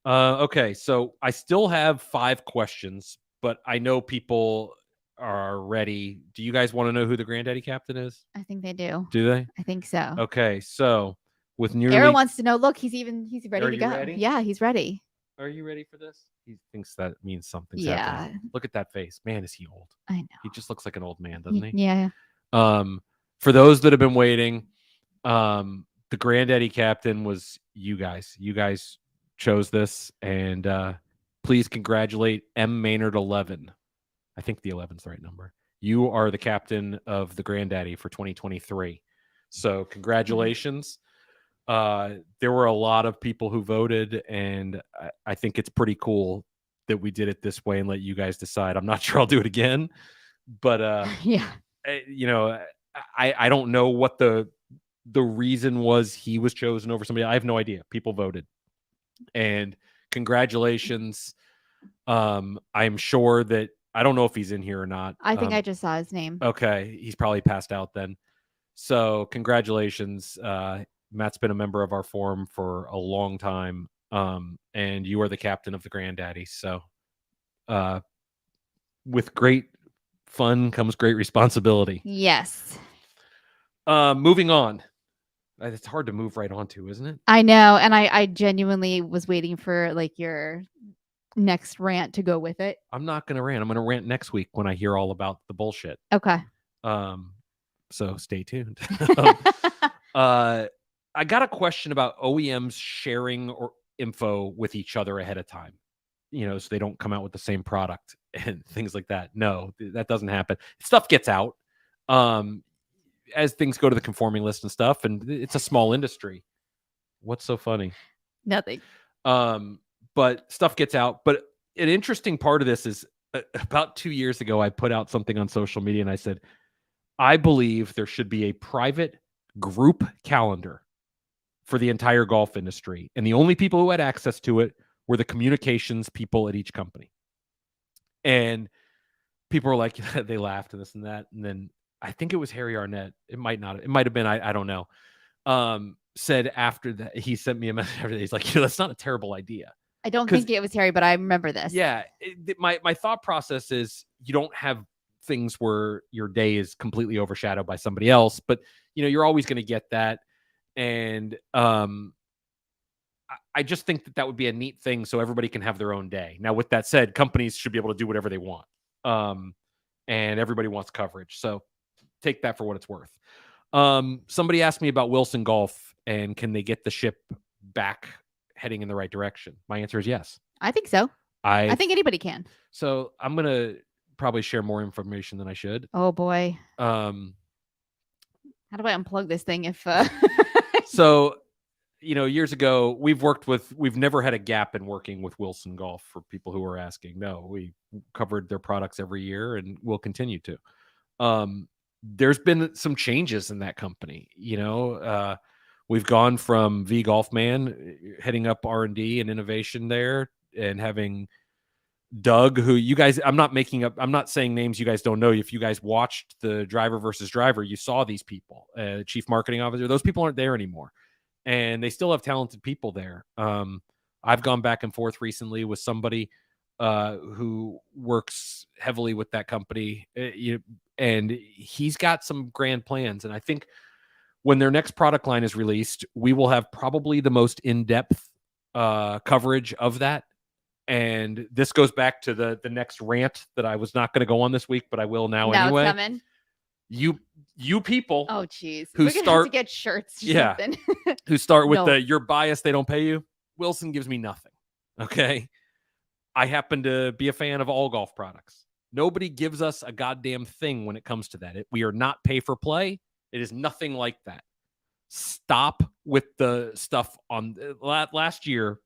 Okay, so I still have 5 questions, but I know people are ready. Do you guys want to know who the granddaddy captain is? I think they do. Do they? I think so. Okay, so with Arrow nearly wants to know. Look, he's ready Are to you go. ready? Yeah, he's ready. Are you ready for this? He thinks that means something's Yeah. happening. Look at that face. Man, is he old. I know. He just looks like an old man, doesn't he? Yeah. For those that have been waiting, the granddaddy captain was you guys. You guys chose this, and please congratulate M. Maynard 11. I think the 11 is the right number. You are the captain of the granddaddy for 2023. So congratulations. There were a lot of people who voted, and I think it's pretty cool that we did it this way and let you guys decide. I'm not sure I'll do it again, but Yeah. you know, I don't know what the reason was he was chosen over somebody. I have no idea. People voted, and congratulations. I'm sure that I don't know if he's in here or not. I think I just saw his name. Okay, he's probably passed out then. So congratulations. Matt's been a member of our forum for a long time, and you are the captain of the granddaddy. So with great fun comes great responsibility. Yes. Moving on. It's hard to move right onto, isn't it? I know, and I genuinely was waiting for like your next rant to go with it. I'm not going to rant. I'm going to rant next week when I hear all about the bullshit. Okay. So stay tuned. I got a question about OEMs sharing or info with each other ahead of time, so they don't come out with the same product and things like that. No, that doesn't happen. Stuff gets out as things go to the conforming list and stuff, and it's a small industry. What's so funny? Nothing. But stuff gets out. But an interesting part of this is about 2 years ago, I put out something on social media and I said, I believe there should be a private group calendar for the entire golf industry. And the only people who had access to it were the communications people at each company. And people were like, they laughed and this and that. And then I think it was Harry Arnett. It might have been, I don't know. Said after that, he sent me a message after that. He's like, that's not a terrible idea. I don't think it was Harry, but I remember this. Yeah. My thought process is you don't have things where your day is completely overshadowed by somebody else, but you're always going to get that. And I just think that would be a neat thing so everybody can have their own day. Now, with that said, companies should be able to do whatever they want. And everybody wants coverage. So take that for what it's worth. Somebody asked me about Wilson Golf and can they get the ship back heading in the right direction? My answer is yes. I think so. I think anybody can. So I'm going to probably share more information than I should. Oh boy. How do I unplug this thing if So, years ago we've never had a gap in working with Wilson Golf for people who are asking. No, we covered their products every year and we'll continue to. There's been some changes in that company. We've gone from V Golfman heading up R&D and innovation there and having Doug, who you guys, I'm not saying names you guys don't know. If you guys watched the Driver versus Driver, you saw these people, chief marketing officer, those people aren't there anymore and they still have talented people there. I've gone back and forth recently with somebody who works heavily with that company, and he's got some grand plans. And I think when their next product line is released, we will have probably the most in-depth coverage of that. And this goes back to the next rant that I was not going to go on this week, but I will now anyway. It's coming. You people. Oh, geez. We're going to have to get shirts. Yeah. Who start with you're biased, they don't pay you. Wilson gives me nothing. Okay. I happen to be a fan of all golf products. Nobody gives us a goddamn thing when it comes to that. We are not pay for play. It is nothing like that. Stop with the stuff on last year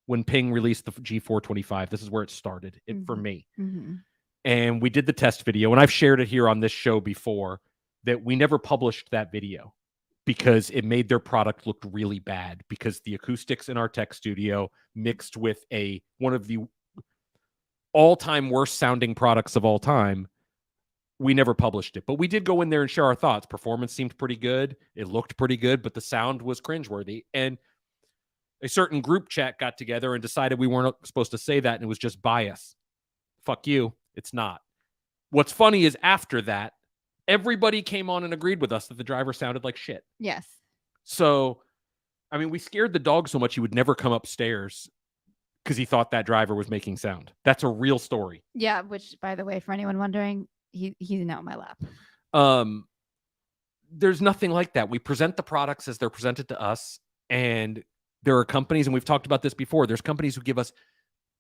when Ping released the G425. This is where it started for me. Mm-hmm. And we did the test video, and I've shared it here on this show before that we never published that video. because it made their product look really bad, because the acoustics in our tech studio mixed with one of the all-time worst sounding products of all time. We never published it, but we did go in there and share our thoughts. Performance seemed pretty good. It looked pretty good, but the sound was cringeworthy. And a certain group chat got together and decided we weren't supposed to say that, and it was just bias. Fuck you. It's not. What's funny is after that, everybody came on and agreed with us that the driver sounded like shit. Yes. So, I mean, we scared the dog so much he would never come upstairs because he thought that driver was making sound. That's a real story. Yeah, which, by the way, for anyone wondering, he's now in my lap. There's nothing like that. We present the products as they're presented to us, and there are companies, and we've talked about this before, there's companies who give us,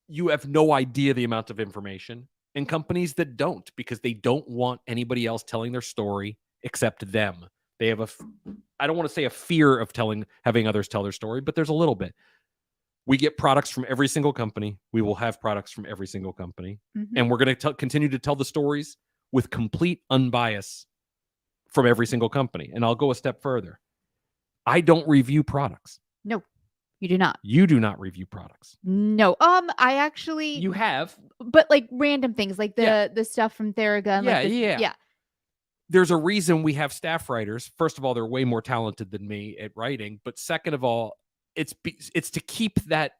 you have no idea the amount of information, and companies that don't, because they don't want anybody else telling their story except them. They have I don't want to say a fear of having others tell their story, but there's a little bit. We get products from every single company. We will have products from every single company. Mm-hmm. And we're going to continue to tell the stories with complete unbias from every single company. And I'll go a step further. I don't review products. No, you do not. You do not review products. No. I actually. You have. But like random things, like the stuff from Theragun. Yeah. There's a reason we have staff writers. First of all, they're way more talented than me at writing. But second of all, it's to keep that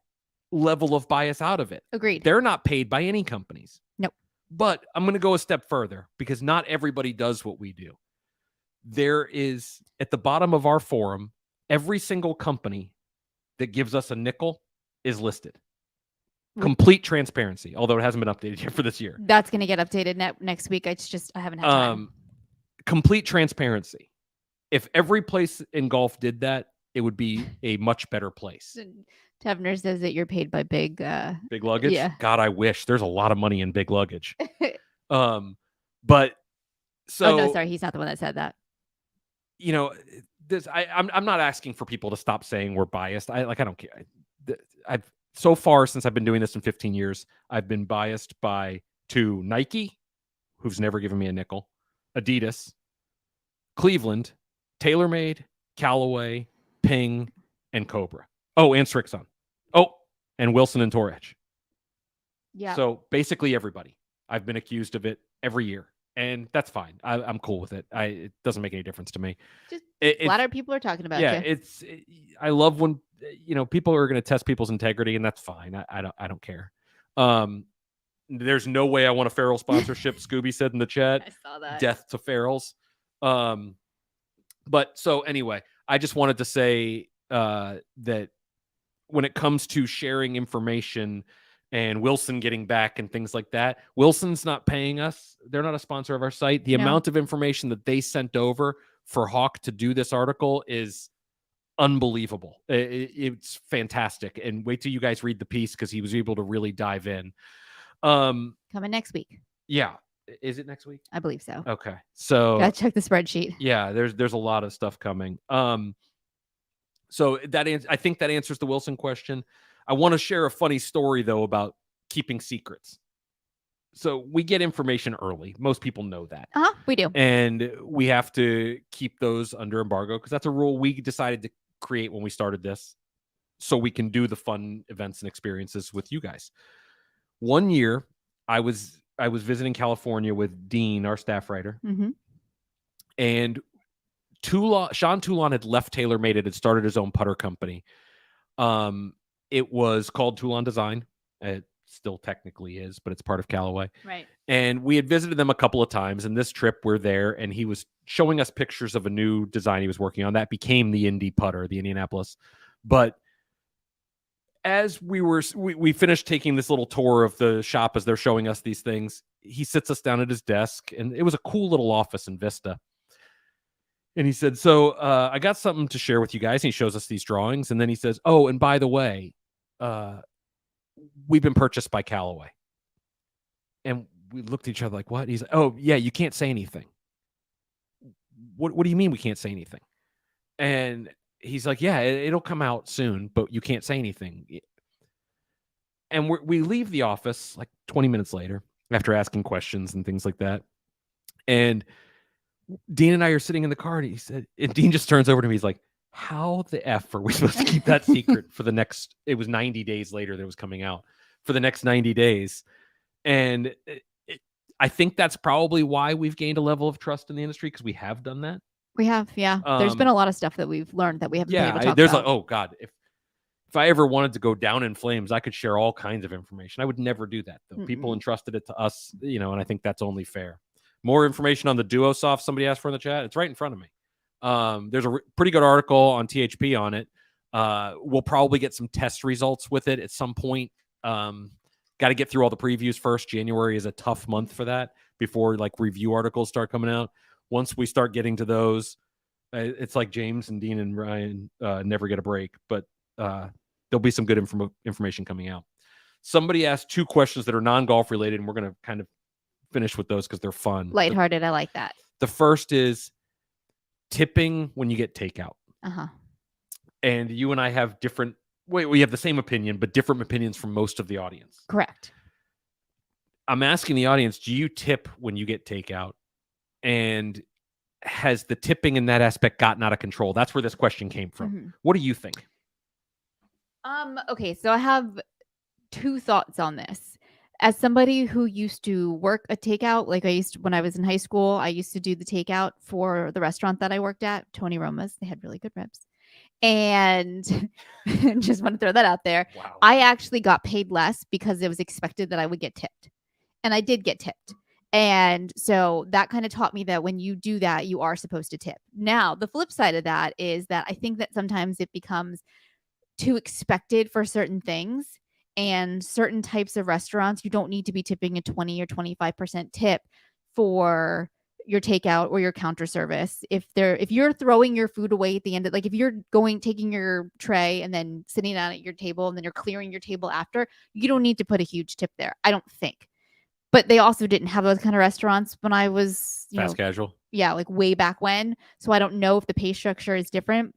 level of bias out of it. Agreed. They're not paid by any companies. Nope. But I'm going to go a step further, because not everybody does what we do. There is, at the bottom of our forum, every single company that gives us a nickel is listed. Complete transparency, although it hasn't been updated yet for this year. That's going to get updated next week. I haven't had time. Complete transparency. If every place in golf did that, it would be a much better place. Tevner says that you're paid by big luggage. Yeah. God, I wish. There's a lot of money in big luggage. But so. Oh no, sorry, he's not the one that said that. You know, I'm not asking for people to stop saying we're biased. I don't care. I've so far, since I've been doing this in 15 years, I've been biased to Nike, who's never given me a nickel, Adidas, Cleveland, TaylorMade, Callaway, Ping, and Cobra. Oh, and Strixon. Oh, and Wilson and Torech. Yeah. So basically everybody. I've been accused of it every year, and that's fine. I'm cool with it. It doesn't make any difference to me. Just a lot of people are talking about you. I love when people are going to test people's integrity, and that's fine. I don't care. There's no way I want a Farrell sponsorship. Scooby said in the chat. I saw that. Death to Farrells. But so anyway, I just wanted to say that when it comes to sharing information and Wilson getting back and things like that, Wilson's not paying us. They're not a sponsor of our site. The amount of information that they sent over for Hawk to do this article is unbelievable. It's fantastic. And wait till you guys read the piece, because he was able to really dive in. Coming next week. Yeah. Is it next week? I believe so. Okay. So gotta check the spreadsheet. Yeah, there's a lot of stuff coming. So I think that answers the Wilson question. I want to share a funny story though about keeping secrets. So we get information early. Most people know that. We do. And we have to keep those under embargo, because that's a rule we decided to create when we started this, so we can do the fun events and experiences with you guys. One year, I was visiting California with Dean, our staff writer, and Sean Toulon had left TaylorMade. It had started his own putter company. It was called Toulon Design. It still technically is, but it's part of Callaway. Right. And we had visited them a couple of times, and this trip we're there, and he was showing us pictures of a new design he was working on that became the Indy putter, the Indianapolis. But as we finished taking this little tour of the shop as they're showing us these things, he sits us down at his desk, and it was a cool little office in Vista. And he said, so I got something to share with you guys. And he shows us these drawings. And then he says, oh, and by the way, we've been purchased by Callaway. And we looked at each other like, what? He's like, oh, yeah, you can't say anything. What do you mean we can't say anything? And he's like, yeah, it'll come out soon, but you can't say anything. And we leave the office like 20 minutes later after asking questions and things like that. And Dean and I are sitting in the car, and he said, and Dean just turns over to me. He's like, how the F are we supposed to keep that secret for the next, it was 90 days later that it was coming out, for the next 90 days. And I think that's probably why we've gained a level of trust in the industry, because we have done that. We have, yeah. There's been a lot of stuff that we've learned that we haven't been able to talk there's about. like, oh God, if I ever wanted to go down in flames, I could share all kinds of information. I would never do that, though. People entrusted it to us, you know, and I think that's only fair. More information on the DuoSoft somebody asked for in the chat. It's right in front of me. There's a pretty good article on THP on it. We'll probably get some test results with it at some point. Got to get through all the previews first. January is a tough month for that before like review articles start coming out. Once we start getting to those, it's like James and Dean and Ryan never get a break, but there'll be some good information coming out. Somebody asked 2 questions that are non-golf related, and we're going to kind of finish with those because they're fun. Lighthearted, I like that. The first is tipping when you get takeout. And you and I have different, we have the same opinion, but different opinions from most of the audience. Correct. I'm asking the audience, do you tip when you get takeout? And has the tipping in that aspect gotten out of control? That's where this question came from. What do you think? Okay, so I have 2 thoughts on this. As somebody who used to work a takeout, like when I was in high school, I used to do the takeout for the restaurant that I worked at, Tony Roma's. They had really good ribs. And just want to throw that out there. Wow. I actually got paid less because it was expected that I would get tipped. And I did get tipped. And so that kind of taught me that when you do that, you are supposed to tip. Now, the flip side of that is that I think that sometimes it becomes too expected for certain things, and certain types of restaurants, you don't need to be tipping a 20 or 25% tip for your takeout or your counter service. If you're throwing your food away at the end of, like if you're taking your tray and then sitting down at your table and then you're clearing your table after, you don't need to put a huge tip there, I don't think. But they also didn't have those kind of restaurants when I was fast casual. Yeah, like way back when. So I don't know if the pay structure is different.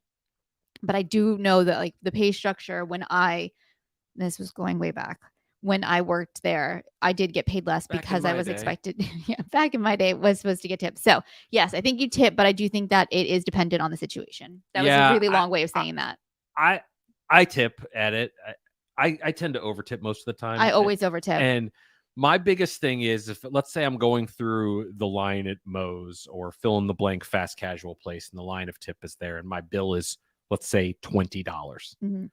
But I do know that like the pay structure this was going way back, when I worked there, I did get paid less because I was expected. Yeah, back in my day, was supposed to get tipped. So yes, I think you tip, but I do think that it is dependent on the situation. That was a really long way of saying that. I tip at it. I tend to overtip most of the time. I always overtip. And my biggest thing is, if let's say I'm going through the line at Moe's or fill in the blank fast casual place, and the line of tip is there, and my bill is, let's say, $20.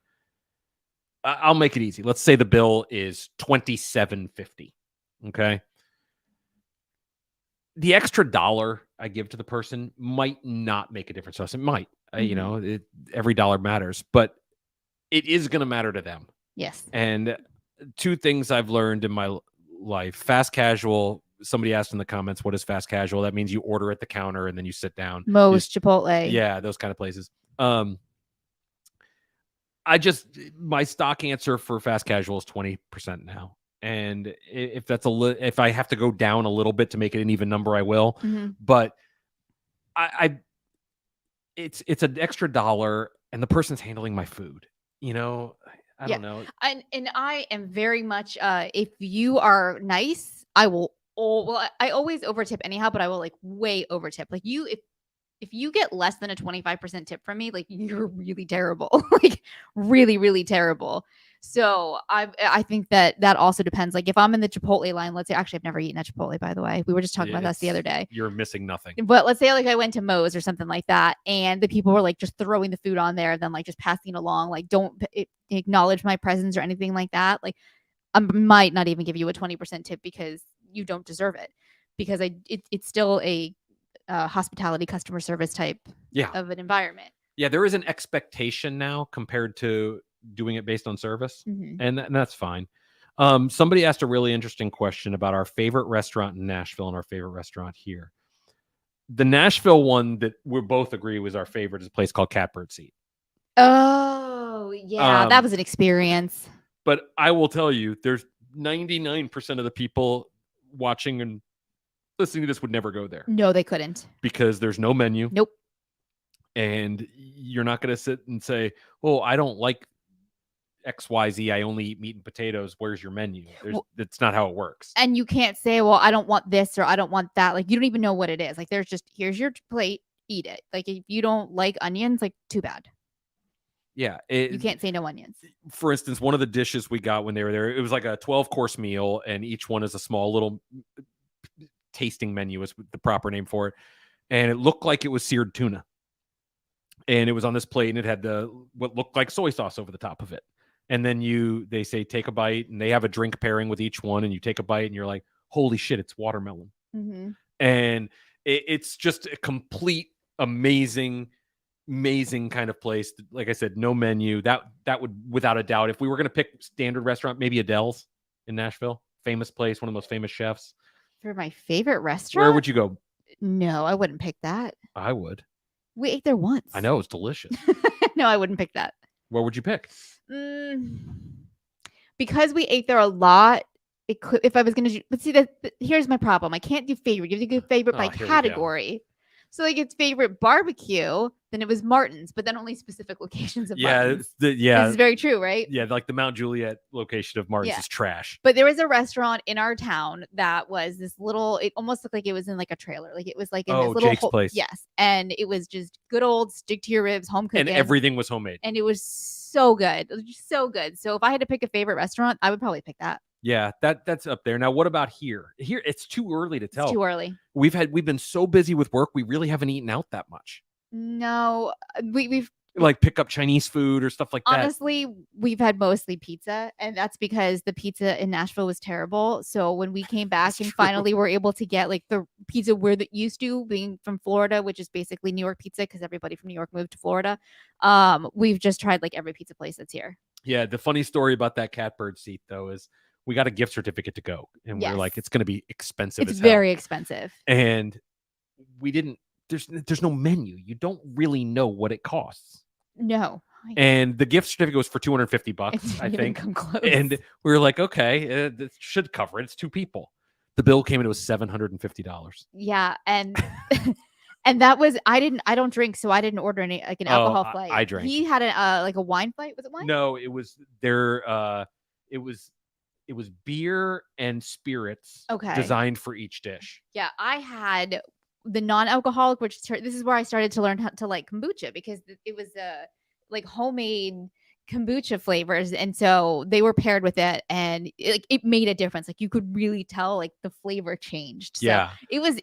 I'll make it easy. Let's say the bill is $27.50. Okay. The extra $1 I give to the person might not make a difference to us. It might, you know, every dollar matters, but it is going to matter to them. Yes. And 2 things I've learned in my life: fast casual. Somebody asked in the comments, what is fast casual? That means you order at the counter and then you sit down. Moe's, Chipotle. Yeah, those kind of places. My stock answer for fast casual is 20% now. And if that's if I have to go down a little bit to make it an even number, I will. But it's an extra $1 and the person's handling my food, you know, I don't know. And I am very much, if you are nice, I will, I always overtip anyhow, but I will like way overtip. Like if you get less than a 25% tip from me, like you're really terrible, like really, really terrible. So I think that also depends. Like if I'm in the Chipotle line, let's say, actually I've never eaten at Chipotle, by the way. We were just talking about this the other day. You're missing nothing. But let's say like I went to Moe's or something like that, and the people were like just throwing the food on there, and then like just passing along, like don't acknowledge my presence or anything like that. Like I might not even give you a 20% tip because you don't deserve it, because it's still a hospitality customer service type of an environment. Yeah, there is an expectation now compared to doing it based on service, and that's fine. Somebody asked a really interesting question about our favorite restaurant in Nashville and our favorite restaurant here. The Nashville one that we both agree was our favorite is a place called Catbird Seat. Oh, yeah, that was an experience. But I will tell you, there's 99% of the people watching and listening to this would never go there. No, they couldn't. Because there's no menu. Nope. And you're not going to sit and say, oh, I don't like XYZ, I only eat meat and potatoes. Where's your menu? That's not how it works. And you can't say, well, I don't want this or I don't want that. Like, you don't even know what it is. Like, there's just, here's your plate, eat it. Like, if you don't like onions, like, too bad. Yeah. You can't say no onions. For instance, one of the dishes we got when they were there, it was like a 12-course meal, and each one is a small little tasting menu is the proper name for it. And it looked like it was seared tuna. And it was on this plate, and it had what looked like soy sauce over the top of it. And then they say, take a bite, and they have a drink pairing with each one, and you take a bite, and you're like, holy shit, it's watermelon. Mm-hmm. And it's just a complete, amazing kind of place. Like I said, no menu. That would, without a doubt, if we were going to pick standard restaurant, maybe Adele's in Nashville. Famous place, one of the most famous chefs. For my favorite restaurant? Where would you go? No, I wouldn't pick that. I would. We ate there once. I know, it's delicious. No, I wouldn't pick that. Where would you pick? Because we ate there a lot, it could, if I was going to, but see, here's my problem. I can't do favorite. You have to do favorite by category. So like it's favorite barbecue, then it was Martin's, but then only specific locations of Martin's. This is very true, right? Yeah, like the Mount Juliet location of Martin's is trash. But there was a restaurant in our town that was this little, it almost looked like it was in like a trailer. Like it was like in this little Jake's place. Yes. And it was just good old stick to your ribs, home cooking. And everything was homemade. And it was so good. It was just so good. So if I had to pick a favorite restaurant, I would probably pick that. Yeah, that's up there. Now, what about here? Here, it's too early to tell. It's too early. We've been so busy with work, we really haven't eaten out that much. No, we've like pick up Chinese food or stuff like that. Honestly, we've had mostly pizza, and that's because the pizza in Nashville was terrible. So when we came back and finally were able to get like the pizza we're used to, being from Florida, which is basically New York pizza because everybody from New York moved to Florida, we've just tried like every pizza place that's here. Yeah, the funny story about that catbird seat though is we got a gift certificate to go, and we're like, it's going to be expensive. It's very expensive, and we didn't. There's no menu. You don't really know what it costs. No. And the gift certificate was for $250, I think. Come close. And we were like, okay, it should cover it. It's 2 people. The bill came in, it was $750. Yeah, and and that was I don't drink, so I didn't order any like an alcohol flight. I drank. He had a like a wine flight. Was it wine? No, it was their it was beer and spirits designed for each dish. Yeah, I had the non-alcoholic, which this is where I started to learn how to like kombucha, because it was like homemade kombucha flavors, and so they were paired with it, and it made a difference. Like you could really tell like the flavor changed. So yeah, it was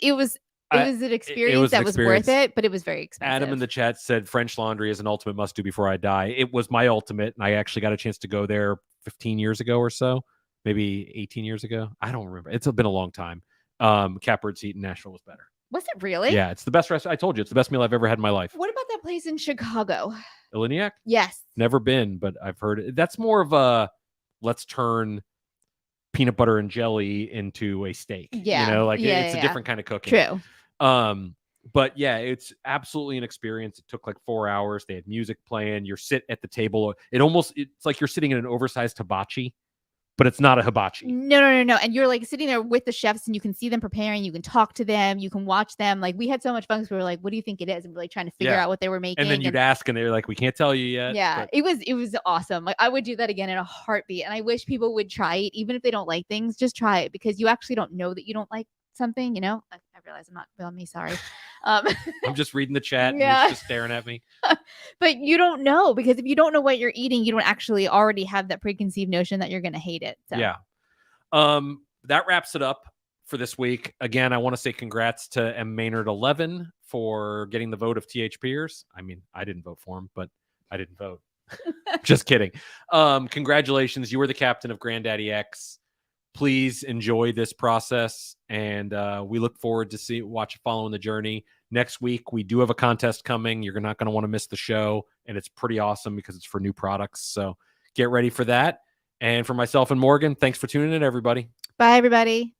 an experience that was worth it, but it was very expensive. Adam in the chat said French Laundry is an ultimate must do before I die. It was my ultimate, and I actually got a chance to go there 15 years ago or so. Maybe 18 years ago. I don't remember. It's been a long time. Catbird Seat in Nashville was better. Was it really? Yeah, it's the best restaurant. I told you, it's the best meal I've ever had in my life. What about that place in Chicago? Illiniac? Yes. Never been, but I've heard it. That's more of a let's turn peanut butter and jelly into a steak. Yeah. You know, like it's a different kind of cooking. True. But yeah, it's absolutely an experience. It took like 4 hours. They had music playing. You're sit at the table. It's like you're sitting in an oversized hibachi. But it's not a hibachi. No. And you're like sitting there with the chefs, and you can see them preparing. You can talk to them. You can watch them. Like we had so much fun because we were like, "What do you think it is?" And we're like trying to figure out what they were making. And then you'd ask, and they were like, "We can't tell you yet." Yeah, it was awesome. Like I would do that again in a heartbeat. And I wish people would try it, even if they don't like things. Just try it, because you actually don't know that you don't like something. You know, I realize I'm not feeling me. Sorry. I'm just reading the chat. And it's just staring at me. But you don't know, because if you don't know what you're eating, you don't actually already have that preconceived notion that you're going to hate it. So. Yeah. That wraps it up for this week. Again, I want to say congrats to M. Maynard 11 for getting the vote of TH Pierce. I mean, I didn't vote for him, but I didn't vote. Just kidding. Congratulations. You were the captain of Granddaddy X. Please enjoy this process, and we look forward to following the journey. Next week, we do have a contest coming. You're not going to want to miss the show, and it's pretty awesome because it's for new products. So get ready for that. And for myself and Morgan, thanks for tuning in, everybody. Bye, everybody.